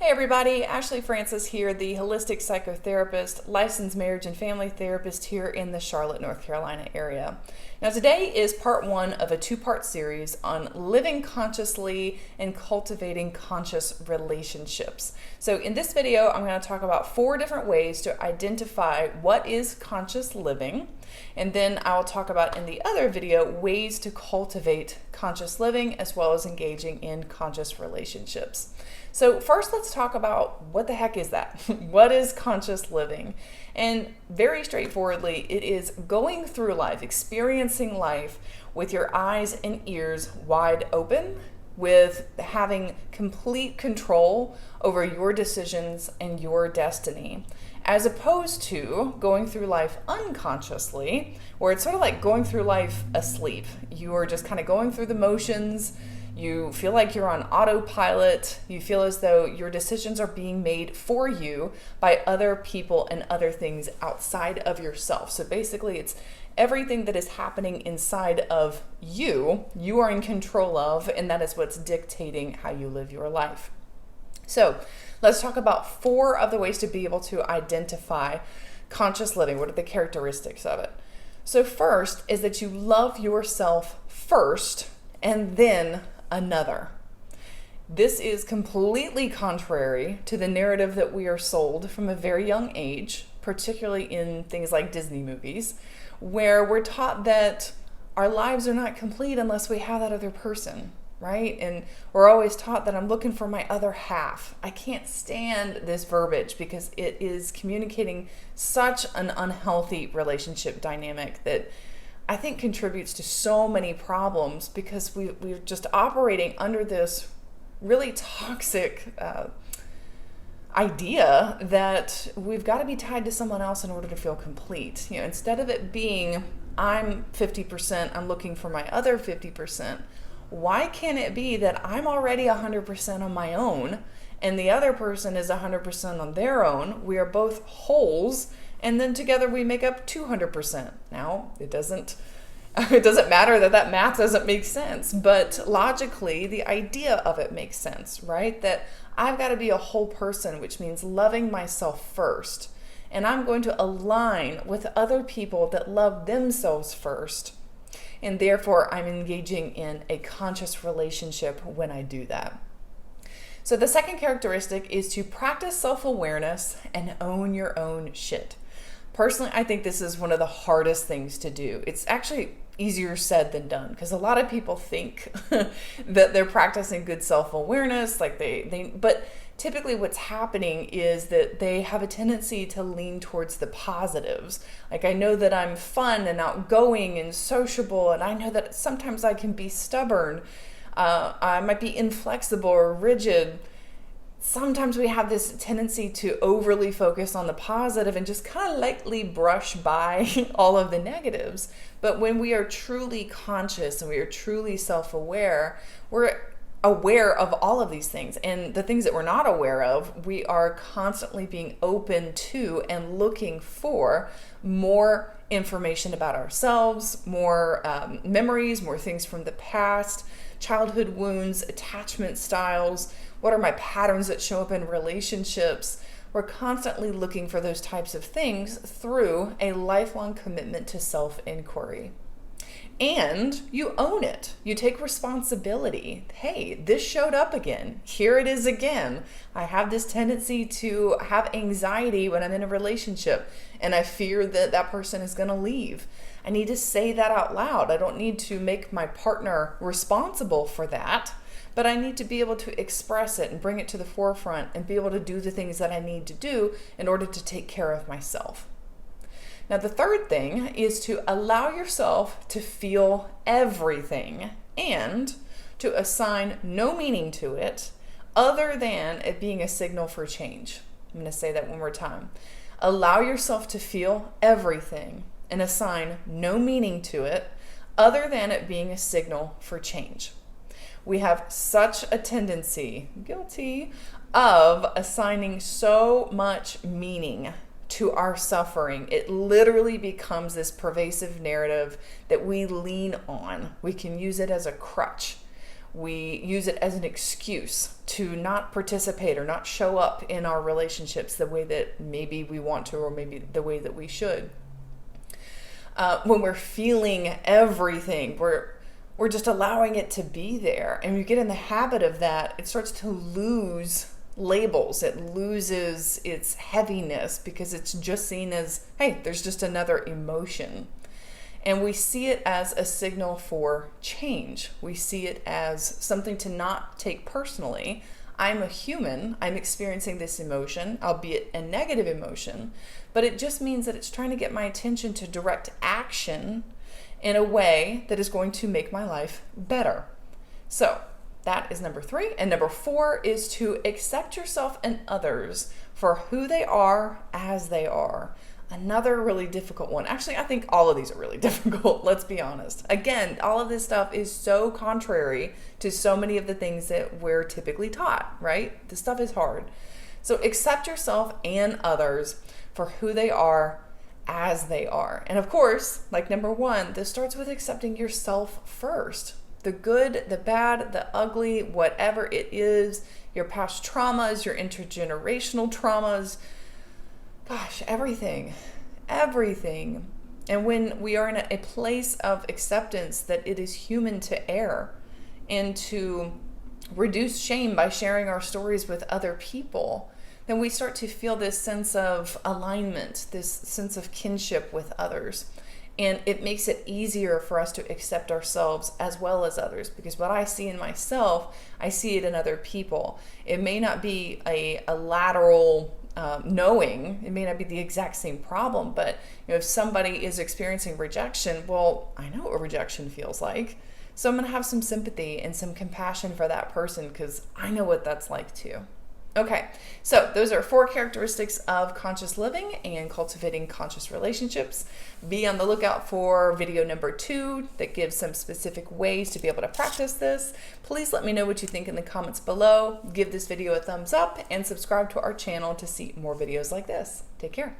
Hey everybody, Ashley Francis here, the holistic psychotherapist, licensed marriage and family therapist here in the Charlotte, North Carolina area. Now today is part one of a two-part series on living consciously and cultivating conscious relationships. So in this video, I'm going to talk about 4 different ways to identify what is conscious living. And then I'll talk about in the other video ways to cultivate conscious living as well as engaging in conscious relationships. So first, let's talk about what the heck is that? What is conscious living? And very straightforwardly, it is going through life, experiencing life with your eyes and ears wide open, with having complete control over your decisions and your destiny, as opposed to going through life unconsciously, where it's sort of like going through life asleep. You are just kind of going through the motions. You feel like you're on autopilot. You feel as though your decisions are being made for you by other people and other things outside of yourself. So basically, it's everything that is happening inside of you, you are in control of, and that is what's dictating how you live your life. So let's talk about 4 of the ways to be able to identify conscious living. What are the characteristics of it? So first is that you love yourself first and then another. This is completely contrary to the narrative that we are sold from a very young age, particularly in things like Disney movies, where we're taught that our lives are not complete unless we have that other person, right? And we're always taught that I'm looking for my other half. I can't stand this verbiage because it is communicating such an unhealthy relationship dynamic that I think contributes to so many problems, because we're just operating under this really toxic idea that we've got to be tied to someone else in order to feel complete. You know, instead of it being I'm 50%, I'm looking for my other 50%, why can't it be that I'm already 100% on my own and the other person is 100% on their own? We are both wholes, and then together we make up 200%. Now, it doesn't matter that math doesn't make sense, but logically, the idea of it makes sense, right? That I've got to be a whole person, which means loving myself first. And I'm going to align with other people that love themselves first. And therefore, I'm engaging in a conscious relationship when I do that. So the second characteristic is to practice self-awareness and own your own shit. Personally, I think this is one of the hardest things to do. It's actually easier said than done, because a lot of people think that they're practicing good self-awareness, like but typically what's happening is that they have a tendency to lean towards the positives. Like, I know that I'm fun and outgoing and sociable, and I know that sometimes I can be stubborn. I might be inflexible or rigid. Sometimes we have this tendency to overly focus on the positive and just kind of lightly brush by all of the negatives. But when we are truly conscious and we are truly self-aware, we're aware of all of these things. And the things that we're not aware of, we are constantly being open to and looking for more information about ourselves, more memories, more things from the past, childhood wounds, attachment styles. What are my patterns that show up in relationships? We're constantly looking for those types of things through a lifelong commitment to self-inquiry. And you own it. You take responsibility. Hey, this showed up again. Here it is again. I have this tendency to have anxiety when I'm in a relationship, and I fear that that person is going to leave. I need to say that out loud. I don't need to make my partner responsible for that, but I need to be able to express it and bring it to the forefront and be able to do the things that I need to do in order to take care of myself. Now, the third thing is to allow yourself to feel everything and to assign no meaning to it other than it being a signal for change. I'm going to say that one more time. Allow yourself to feel everything and assign no meaning to it other than it being a signal for change. We have such a tendency, guilty, of assigning so much meaning to our suffering. It literally becomes this pervasive narrative that we lean on. We can use it as a crutch. We use it as an excuse to not participate or not show up in our relationships the way that maybe we want to, or maybe the way that we should. When we're feeling everything, we're just allowing it to be there. And you get in the habit of that, it starts to lose labels. It loses its heaviness because it's just seen as, hey, there's just another emotion. And we see it as a signal for change. We see it as something to not take personally. I'm a human. I'm experiencing this emotion, albeit a negative emotion, but it just means that it's trying to get my attention to direct action in a way that is going to make my life better. So that is number 3. And number 4 is to accept yourself and others for who they are as they are. Another really difficult one. Actually, I think all of these are really difficult, let's be honest. Again, all of this stuff is so contrary to so many of the things that we're typically taught, right? This stuff is hard. So accept yourself and others for who they are as they are. And of course, like number 1, this starts with accepting yourself first. The good, the bad, the ugly, whatever it is, your past traumas, your intergenerational traumas, gosh, everything. And when we are in a place of acceptance that it is human to err and to reduce shame by sharing our stories with other people, then we start to feel this sense of alignment, this sense of kinship with others. And it makes it easier for us to accept ourselves as well as others, because what I see in myself, I see it in other people. It may not be a lateral knowing, it may not be the exact same problem, but if somebody is experiencing rejection, well, I know what rejection feels like. So I'm going to have some sympathy and some compassion for that person because I know what that's like too. Okay, so those are 4 characteristics of conscious living and cultivating conscious relationships. Be on the lookout for video number 2 that gives some specific ways to be able to practice this. Please let me know what you think in the comments below. Give this video a thumbs up and subscribe to our channel to see more videos like this. Take care.